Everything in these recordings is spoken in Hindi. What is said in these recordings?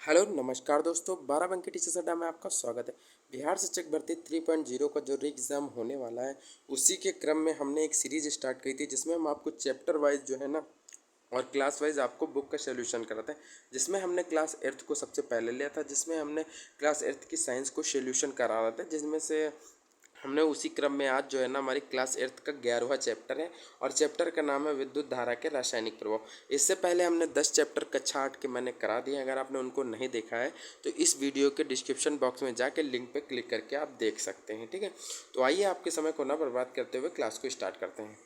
हेलो नमस्कार दोस्तों, 12 अंक की टीचर्स अड्डा में आपका स्वागत है। बिहार शिक्षक भर्ती 3.0 का जो री एग्ज़ाम होने वाला है, उसी के क्रम में हमने एक सीरीज स्टार्ट की थी जिसमें हम आपको चैप्टर वाइज जो है ना और क्लास वाइज आपको बुक का सोल्यूशन कराते हैं। जिसमें हमने क्लास एट्थ को सबसे पहले लिया था, जिसमें हमने क्लास एट्थ की साइंस को सोल्यूशन करा रहे थे, जिसमें से हमने उसी क्रम में आज जो है ना हमारी क्लास एट्थ का 11वां चैप्टर है और चैप्टर का नाम है विद्युत धारा के रासायनिक प्रभाव। इससे पहले हमने 10 चैप्टर कक्षा 8 के मैंने करा दिए। अगर आपने उनको नहीं देखा है तो इस वीडियो के डिस्क्रिप्शन बॉक्स में जाके लिंक पे क्लिक करके आप देख सकते हैं, ठीक है। तो आइए आपके समय को ना बर्बाद करते हुए क्लास को स्टार्ट करते हैं।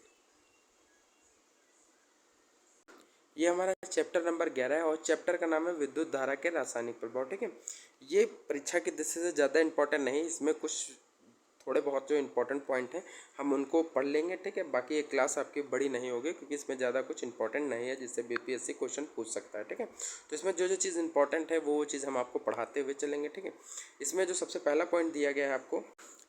ये हमारा चैप्टर नंबर 11 है और चैप्टर का नाम है विद्युत धारा के रासायनिक प्रभाव, ठीक है। ये परीक्षा की दृष्टि से ज़्यादा इंपॉर्टेंट नहीं, इसमें कुछ थोड़े बहुत जो इंपॉर्टेंट पॉइंट हैं हम उनको पढ़ लेंगे, ठीक है। बाकी ये क्लास आपकी बड़ी नहीं होगी क्योंकि इसमें ज़्यादा कुछ इंपॉर्टेंट नहीं है जिससे बीपीएससी क्वेश्चन पूछ सकता है, ठीक है। तो इसमें जो जो चीज़ इंपॉर्टेंट है वो चीज़ हम आपको पढ़ाते हुए चलेंगे, ठीक है। इसमें जो सबसे पहला पॉइंट दिया गया है आपको,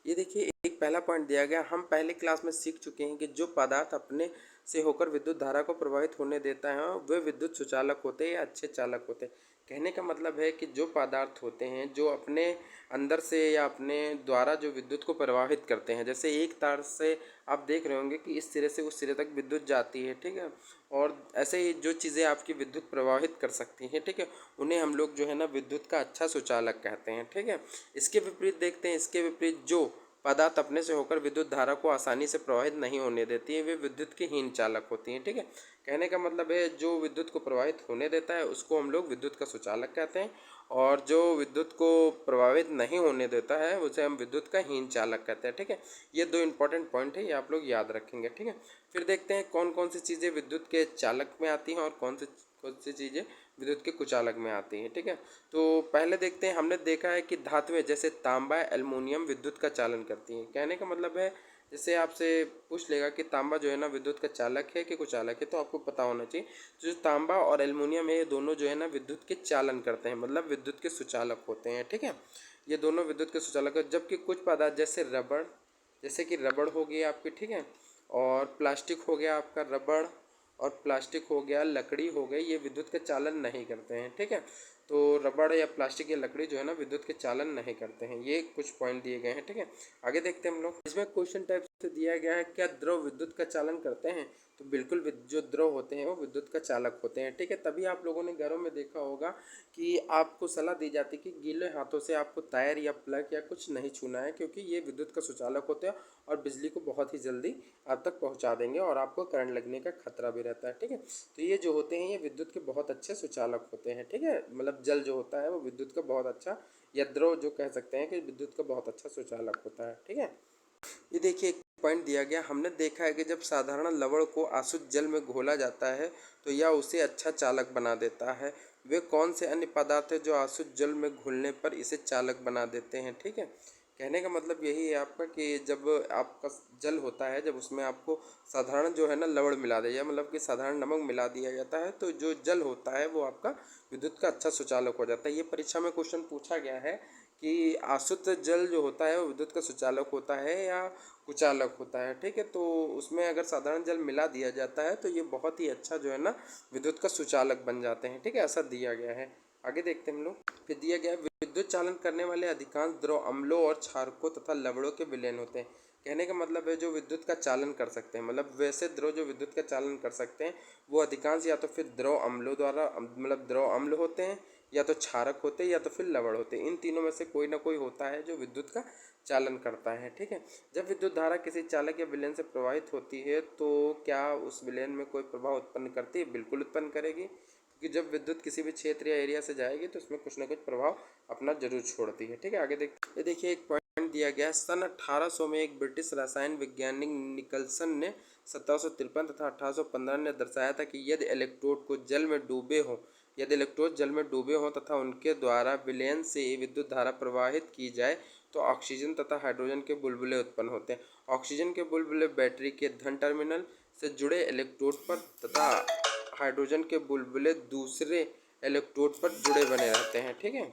ये देखिए एक पहला पॉइंट दिया गया। हम पहले क्लास में सीख चुके हैं कि जो पदार्थ अपने से होकर विद्युत धारा को प्रभावित होने देता है वे विद्युत सुचालक होते हैं या अच्छे चालक होते हैं। कहने का मतलब है कि जो पदार्थ होते हैं जो अपने अंदर से या अपने द्वारा जो विद्युत को प्रवाहित करते हैं, जैसे एक तार से आप देख रहे होंगे कि इस सिरे से उस सिरे तक विद्युत जाती है, ठीक है। और ऐसे ही जो चीज़ें आपकी विद्युत प्रवाहित कर सकती हैं, ठीक है, उन्हें हम लोग जो है ना विद्युत का अच्छा सुचालक कहते हैं, ठीक है। इसके विपरीत देखते हैं, इसके विपरीत जो पदार्थ अपने से होकर विद्युत धारा को आसानी से प्रवाहित नहीं होने देती है वे विद्युत के हीन चालक होती हैं, ठीक है। कहने का मतलब है जो विद्युत को प्रवाहित होने देता है उसको हम लोग विद्युत का सुचालक कहते हैं और जो विद्युत को प्रभावित नहीं होने देता है उसे हम विद्युत का हीन चालक कहते हैं, ठीक है। ये दो इंपॉर्टेंट पॉइंट है, ये आप लोग याद रखेंगे, ठीक है। फिर देखते हैं कौन कौन सी चीज़ें विद्युत के चालक में आती हैं और कौन सी चीज़ें विद्युत के कुचालक में आती हैं, ठीक है। तो पहले देखते हैं, हमने देखा है कि धातुएं जैसे तांबा एल्युमिनियम विद्युत का चालन करती हैं। कहने का मतलब है जैसे आपसे पूछ लेगा कि तांबा जो है ना विद्युत का चालक है कि कुचालक है, तो आपको पता होना चाहिए। तो जो तांबा और एल्युमिनियम है ये दोनों जो है ना विद्युत के चालन करते हैं, मतलब विद्युत के सुचालक होते हैं, ठीक है। ये दोनों विद्युत के सुचालक है। जबकि कुछ पदार्थ जैसे रबड़, जैसे कि रबड़ हो गई आपकी, ठीक है, और प्लास्टिक हो गया आपका रबड़, और प्लास्टिक हो गया, लकड़ी हो गई, ये विद्युत के चालन नहीं करते हैं, ठीक है। तो रबड़ या प्लास्टिक या लकड़ी जो है ना विद्युत के चालन नहीं करते हैं। ये कुछ पॉइंट दिए गए हैं, ठीक है। आगे देखते हैं हम लोग। इसमें क्वेश्चन टाइप से दिया गया है क्या द्रव विद्युत का चालन करते हैं, तो बिल्कुल जो द्रव होते हैं वो विद्युत का चालक होते हैं, ठीक है। तभी आप लोगों ने घरों में देखा होगा कि आपको सलाह दी जाती है कि गीले हाथों से आपको तार या प्लग या कुछ नहीं छूना है क्योंकि ये विद्युत का सुचालक होते हैं और बिजली को बहुत ही जल्दी आप तक पहुंचा देंगे और आपको करंट लगने का खतरा भी रहता है, ठीक है। तो ये जो होते हैं ये विद्युत के बहुत अच्छे सुचालक होते हैं, ठीक है। मतलब जल जो होता है वो विद्युत का बहुत अच्छा, या द्रव जो कह सकते हैं कि विद्युत का बहुत अच्छा सुचालक होता है, ठीक है। ये देखिए एक पॉइंट दिया गया, हमने देखा है कि जब साधारण लवण को आसुत जल में घोला जाता है तो यह उसे अच्छा चालक बना देता है। वे कौन से अन्य पदार्थ हैं जो आसुत जल में घुलने पर इसे चालक बना देते हैं, ठीक है। कहने का मतलब यही है आपका कि जब आपका जल होता है, जब उसमें आपको साधारण जो है ना लवण मिला दिया जाए, मतलब कि साधारण नमक मिला दिया जाता है, तो जो जल होता है वो आपका विद्युत का अच्छा सुचालक हो जाता है। ये परीक्षा में क्वेश्चन पूछा गया है कि आसुत जल जो होता है वो विद्युत का सुचालक होता है या कुचालक होता है, ठीक है। तो उसमें अगर साधारण जल मिला दिया जाता है तो ये बहुत ही अच्छा जो है ना विद्युत का सुचालक बन जाते हैं, ठीक है। ऐसा दिया गया है। आगे देखते हैं हम लोग। फिर दिया गया है विद्युत चालन करने वाले अधिकांश द्रव अम्लों और क्षारकों तथा लवणों के विलयन होते हैं। कहने का मतलब है जो विद्युत का चालन कर सकते हैं, मतलब वैसे द्रव जो विद्युत का चालन कर सकते हैं वो अधिकांश या तो फिर द्रव अम्लों द्वारा, मतलब द्रव अम्ल होते हैं, या तो क्षारक होते हैं, या तो फिर लवण होते हैं। इन तीनों में से कोई ना कोई होता है जो विद्युत का चालन करता है, ठीक है। जब विद्युत धारा किसी चालक या विलयन से प्रवाहित होती है तो क्या उस विलयन में कोई प्रभाव उत्पन्न करती है? बिल्कुल उत्पन्न करेगी, क्योंकि जब विद्युत किसी भी क्षेत्र या एरिया से जाएगी तो उसमें कुछ ना कुछ प्रभाव अपना जरूर छोड़ती है, ठीक है। आगे देखते, ये देखिए एक पॉइंट दिया गया है। सन 1800 में एक ब्रिटिश रसायन वैज्ञानिक निकलसन ने 1753 तथा 1815 ने दर्शाया था कि यदि इलेक्ट्रोड जल में डूबे हों तथा उनके द्वारा विलयन से विद्युत धारा प्रवाहित की जाए तो ऑक्सीजन तथा हाइड्रोजन के बुलबुले उत्पन्न होते हैं। ऑक्सीजन के बुलबुले बैटरी के धन टर्मिनल से जुड़े इलेक्ट्रोड पर तथा हाइड्रोजन के बुलबुले दूसरे इलेक्ट्रोड पर जुड़े बने रहते हैं, ठीक है।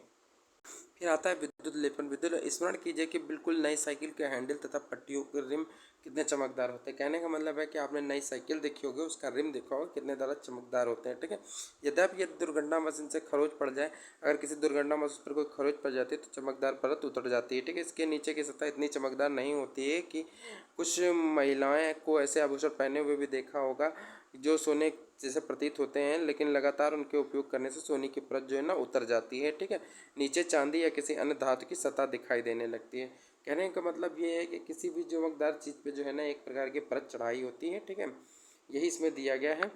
फिर आता है विद्युत लेपन। विद्युत स्मरण कीजिए कि बिल्कुल नई साइकिल के हैंडल तथा पट्टियों के रिम कितने चमकदार होते हैं। कहने का मतलब है कि आपने नई साइकिल देखी होगी, उसका रिम देखा होगा कितने ज़्यादा चमकदार होते हैं, ठीक है। यद्यपि यदि दुर्घटना मशीन से खरोच पड़ जाए, अगर किसी दुर्घटना मशीन पर कोई खरोच पड़ जाती है तो चमकदार परत उतर जाती है, ठीक है। इसके नीचे की सतह इतनी चमकदार नहीं होती है कि कुछ महिलाएं को ऐसे आभूषण पहने हुए भी देखा होगा जो सोने जैसे प्रतीत होते हैं, लेकिन लगातार उनके उपयोग करने से सोने की परत जो है ना उतर जाती है, ठीक है। नीचे चांदी या किसी अन्य धातु की सतह दिखाई देने लगती है। कहने का मतलब ये है कि किसी भी चमकदार चीज़ पे जो है ना एक प्रकार की परत चढ़ाई होती है, ठीक है। यही इसमें दिया गया है।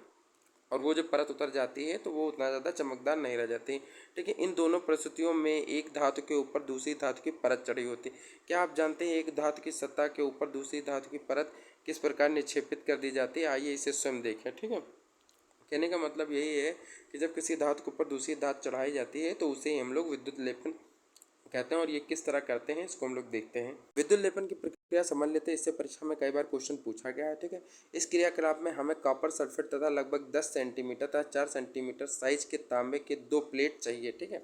और वो जब परत उतर जाती है तो वो उतना ज़्यादा चमकदार नहीं रह जाती, ठीक है। इन दोनों परिस्थितियों में एक धातु के ऊपर दूसरी धातु की परत चढ़ी होती है। क्या आप जानते हैं एक धातु की सतह के ऊपर दूसरी धातु की परत किस प्रकार निक्षेपित कर दी जाती है? आइए इसे स्वयं देखें, ठीक है। कहने का मतलब यही है कि जब किसी धातु के ऊपर दूसरी धातु चढ़ाई जाती है तो उसे हम लोग विद्युत लेपन कहते हैं। और ये किस तरह करते हैं इसको हम लोग देखते हैं। विद्युत लेपन की प्रक्रिया समझ लेते हैं, इससे परीक्षा में कई बार क्वेश्चन पूछा गया है, ठीक है। इस क्रियाकलाप में हमें कॉपर सल्फेट तथा लगभग 10 सेंटीमीटर तथा 4 सेंटीमीटर साइज के तांबे के 2 प्लेट चाहिए, ठीक है।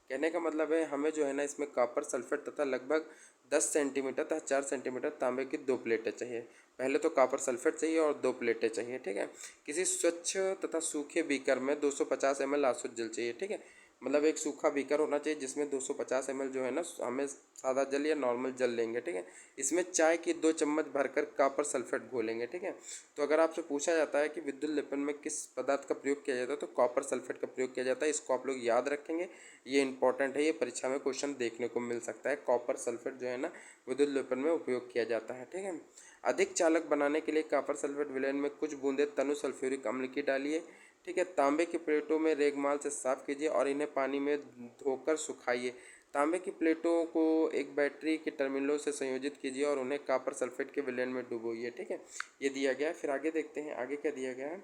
कहने का मतलब है हमें जो है ना इसमें कॉपर सल्फेट तथा लगभग 10 सेंटीमीटर तथा 4 सेंटीमीटर तांबे की 2 प्लेटें चाहिए। पहले तो कॉपर सल्फेट चाहिए और 2 प्लेटें चाहिए, ठीक है। किसी स्वच्छ तथा सूखे बीकर में 250 ml आसुत जल चाहिए, ठीक है। मतलब एक सूखा बीकर होना चाहिए जिसमें 250 ml जो है ना हमें सादा जल या नॉर्मल जल लेंगे, ठीक है। इसमें चाय की 2 चम्मच भरकर कॉपर सल्फेट घोलेंगे, ठीक है। तो अगर आपसे पूछा जाता है कि विद्युत लेपन में किस पदार्थ का प्रयोग किया जाता है तो कॉपर सल्फेट का प्रयोग किया जाता है। इसको आप लोग याद रखेंगे, ये इंपॉर्टेंट है, ये परीक्षा में क्वेश्चन देखने को मिल सकता है। कॉपर सल्फेट जो है ना विद्युत लेपन में उपयोग किया जाता है, ठीक है। अधिक चालक बनाने के लिए कॉपर सल्फेट विलयन में कुछ बूंदे तनु सल्फ्यूरिक अम्ल की डालिए, ठीक है। तांबे की प्लेटों में रेगमाल से साफ कीजिए और इन्हें पानी में धोकर सुखाइए। तांबे की प्लेटों को एक बैटरी के टर्मिनलों से संयोजित कीजिए और उन्हें कॉपर सल्फेट के विलयन में डुबोइए, ठीक है। ये दिया गया है। फिर आगे देखते हैं आगे क्या दिया गया है।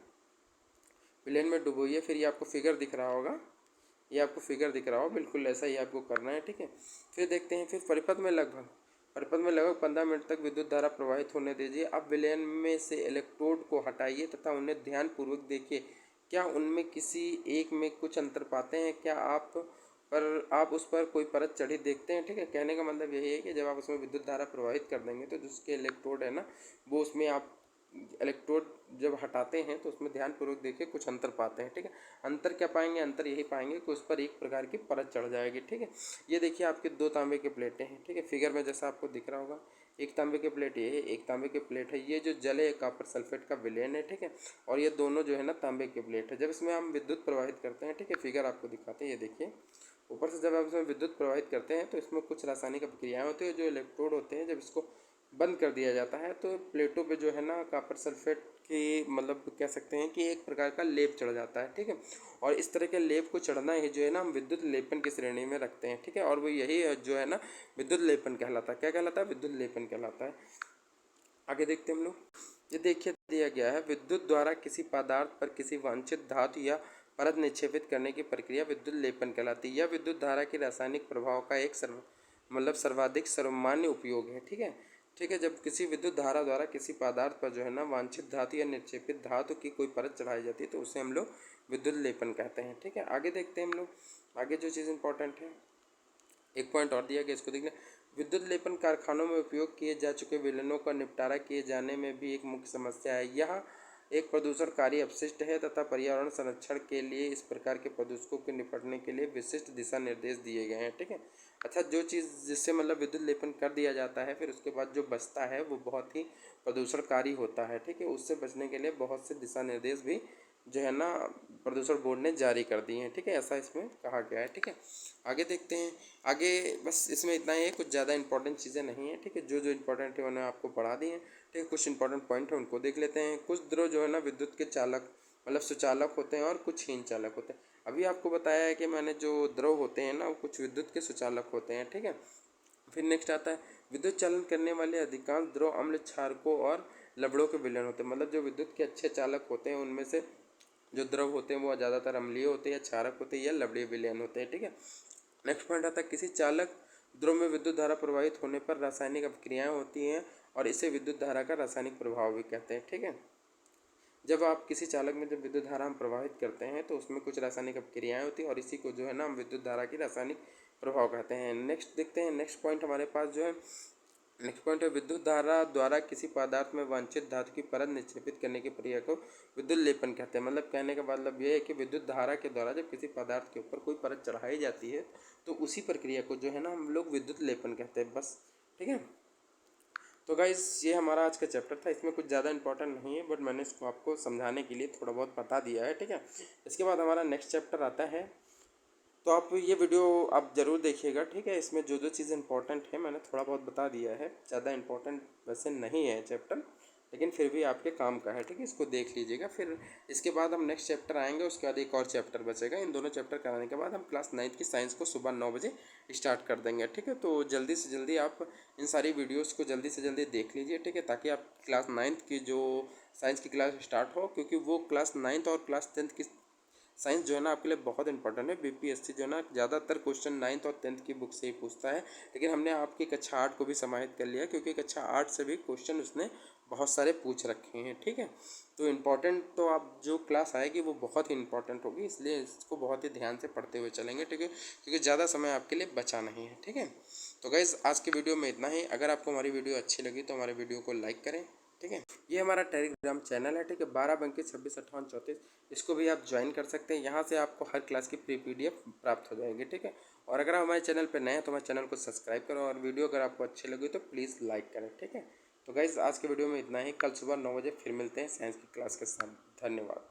विलयन में डुबोइए, फिर ये आपको फिगर दिख रहा होगा, ये आपको फिगर दिख रहा हो, बिल्कुल ऐसा ही आपको करना है, ठीक है। फिर देखते हैं, फिर परिपथ में लगभग 15 मिनट तक विद्युत धारा प्रवाहित होने दीजिए। अब विलयन में से इलेक्ट्रोड को हटाइए तथा उन्हें ध्यानपूर्वक देखिए, क्या उनमें किसी एक में कुछ अंतर पाते हैं? क्या आप उस पर कोई परत चढ़ी देखते हैं, ठीक है। कहने का मतलब यही है कि जब आप उसमें विद्युत धारा प्रवाहित कर देंगे तो जिसके इलेक्ट्रोड है ना वो उसमें आप इलेक्ट्रोड जब हटाते हैं तो उसमें ध्यानपूर्वक देखिए कुछ अंतर पाते हैं, ठीक है। अंतर क्या पाएंगे? अंतर यही पाएंगे कि उस पर एक प्रकार की परत चढ़ जाएगी, ठीक है। ये देखिए आपके 2 तांबे के प्लेटें हैं, ठीक है। फिगर में जैसा आपको दिख रहा होगा, एक तांबे की प्लेट ये है, एक तांबे की प्लेट है। ये जो जल है कॉपर सल्फेट का विलयन है, ठीक है। और ये दोनों जो है ना तांबे की प्लेट है। जब इसमें हम विद्युत प्रवाहित करते हैं, ठीक है, फिगर आपको दिखाते हैं, ये देखिए ऊपर से जब आप इसमें विद्युत प्रवाहित करते हैं तो इसमें कुछ रासायनिक अभिक्रियाएं होती है। जो इलेक्ट्रोड होते हैं जब इसको बंद कर दिया जाता है तो प्लेटों पे जो है ना कॉपर सल्फेट की मतलब कह सकते हैं कि एक प्रकार का लेप चढ़ जाता है, ठीक है। और इस तरह के लेप को चढ़ना ही जो है ना हम विद्युत लेपन की श्रेणी में रखते हैं, ठीक है। और वो यही जो है ना विद्युत लेपन कहलाता है। क्या कहलाता है? विद्युत लेपन कहलाता है। आगे देखते हैं हम लोग। ये देखिए दिया गया है, विद्युत द्वारा किसी पदार्थ पर किसी वांछित धातु या परत निक्षेपित करने की प्रक्रिया विद्युत लेपन कहलाती है। यह विद्युत धारा के रासायनिक प्रभाव का एक सर्वाधिक सर्वमान्य उपयोग है, ठीक है। ठीक है, जब किसी विद्युत धारा द्वारा किसी पदार्थ पर जो है ना वांछित धातु या निक्षेपित धातु की कोई परत चढ़ाई जाती है तो उसे हम लोग विद्युत लेपन कहते हैं, ठीक है। आगे देखते हैं हम लोग। आगे जो चीज़ इंपॉर्टेंट है, एक पॉइंट और दिया गया, इसको देखना। विद्युत लेपन कारखानों में उपयोग किए जा चुके विलयनों का निपटारा किए जाने में भी एक मुख्य समस्या है। यह एक प्रदूषणकारी अपशिष्ट है तथा पर्यावरण संरक्षण के लिए इस प्रकार के प्रदूषकों के निपटने के लिए विशिष्ट दिशा निर्देश दिए गए हैं, ठीक है। अच्छा, जो चीज़ जिससे मतलब विद्युत लेपन कर दिया जाता है फिर उसके बाद जो बचता है वो बहुत ही प्रदूषणकारी होता है, ठीक है। उससे बचने के लिए बहुत से दिशा निर्देश भी जो है ना प्रदूषण बोर्ड ने जारी कर दिए हैं, ठीक है। ऐसा इसमें कहा गया है, ठीक है। आगे देखते हैं। आगे बस इसमें इतना ही है, कुछ ज़्यादा इंपॉर्टेंट चीज़ें नहीं है, ठीक है। जो जो इंपॉर्टेंट है उन्हें आपको पढ़ा दिए हैं, ठीक है। कुछ इंपॉर्टेंट पॉइंट है उनको देख लेते हैं। कुछ द्रव जो है ना विद्युत के चालक मतलब सुचालक होते हैं और कुछ हीन चालक होते हैं। अभी आपको बताया है कि मैंने जो द्रव होते हैं ना वो कुछ विद्युत के सुचालक होते हैं, ठीक है। फिर नेक्स्ट आता है, विद्युत चालन करने वाले अधिकांश द्रव अम्ल क्षारकों और लवणों के विलयन होते हैं। मतलब जो विद्युत के अच्छे चालक होते हैं उनमें से जो द्रव होते हैं वो ज़्यादातर अम्लीय होते हैं या क्षारक होते हैं या लवणीय विलयन होते हैं, ठीक है। नेक्स्ट पॉइंट आता है, किसी चालक द्रव में विद्युत धारा प्रवाहित होने पर रासायनिक अभिक्रियाएं होती हैं और इसे विद्युत धारा का रासायनिक प्रभाव भी कहते हैं, ठीक है। जब आप किसी चालक में जब विद्युत धारा हम प्रवाहित करते हैं तो उसमें कुछ रासायनिक अभिक्रियाएं होती हैं और इसी को जो है ना हम विद्युत धारा की रासायनिक प्रभाव कहते हैं। नेक्स्ट देखते हैं, नेक्स्ट पॉइंट हमारे पास जो है, नेक्स्ट पॉइंट है विद्युत धारा द्वारा किसी पदार्थ में वांछित धातु की परत निक्षेपित करने की प्रक्रिया को विद्युत लेपन कहते हैं। मतलब कहने का मतलब ये है कि विद्युत धारा के द्वारा जब किसी पदार्थ के ऊपर कोई परत चढ़ाई जाती है तो उसी प्रक्रिया को जो है ना हम लोग विद्युत लेपन कहते हैं। बस ठीक है। तो गाइस ये हमारा आज का चैप्टर था, इसमें कुछ ज़्यादा इंपॉर्टेंट नहीं है बट मैंने इसको आपको समझाने के लिए थोड़ा बहुत बता दिया है। ठीक है। इसके बाद हमारा नेक्स्ट चैप्टर आता है, तो आप ये वीडियो आप ज़रूर देखिएगा। ठीक है। इसमें जो जो चीज़ इंपॉर्टेंट है मैंने थोड़ा बहुत बता दिया है, ज़्यादा इंपॉर्टेंट वैसे नहीं है चैप्टर, लेकिन फिर भी आपके काम का है। ठीक है। इसको देख लीजिएगा। फिर इसके बाद हम नेक्स्ट चैप्टर आएंगे, उसके बाद एक और चैप्टर बचेगा। इन दोनों चैप्टर कराने के बाद हम क्लास 9th की साइंस को सुबह 9 बजे स्टार्ट कर देंगे। ठीक है। तो जल्दी से जल्दी आप इन सारी वीडियोज़ को जल्दी से जल्दी देख लीजिए। ठीक है। ताकि आप क्लास 9th की जो साइंस की क्लास स्टार्ट हो, क्योंकि वो क्लास 9th और क्लास 10th की साइंस जो है ना आपके लिए बहुत इंपॉर्टेंट है। बीपीएससी जो है ना ज़्यादातर क्वेश्चन 9th और 10th की बुक से ही पूछता है, लेकिन हमने आपकी कक्षा 8 को भी समाहित कर लिया क्योंकि कक्षा 8 से भी क्वेश्चन उसने बहुत सारे पूछ रखे हैं। ठीक है। तो इम्पॉर्टेंट तो आप जो क्लास आएगी वो बहुत ही इंपॉर्टेंट होगी, इसलिए इसको बहुत ही ध्यान से पढ़ते हुए चलेंगे। ठीक है। क्योंकि ज़्यादा समय आपके लिए बचा नहीं है। ठीक है। तो गाइज़ आज की वीडियो में इतना ही। अगर आपको हमारी वीडियो अच्छी लगी तो हमारे वीडियो को लाइक करें। ठीक है। ये हमारा टेलीग्राम चैनल है। ठीक है। 12 बंकी 26 58 34, इसको भी आप ज्वाइन कर सकते हैं। यहाँ से आपको हर क्लास की प्री पीडीएफ प्राप्त हो जाएगी। ठीक है। और अगर आप हमारे चैनल पर नए हैं तो हमारे चैनल को सब्सक्राइब करो और वीडियो अगर आपको अच्छी लगी तो प्लीज़ लाइक करें। ठीक है। तो गाइज़ आज के वीडियो में इतना ही। कल सुबह 9 बजे फिर मिलते हैं साइंस की क्लास के साथ। धन्यवाद।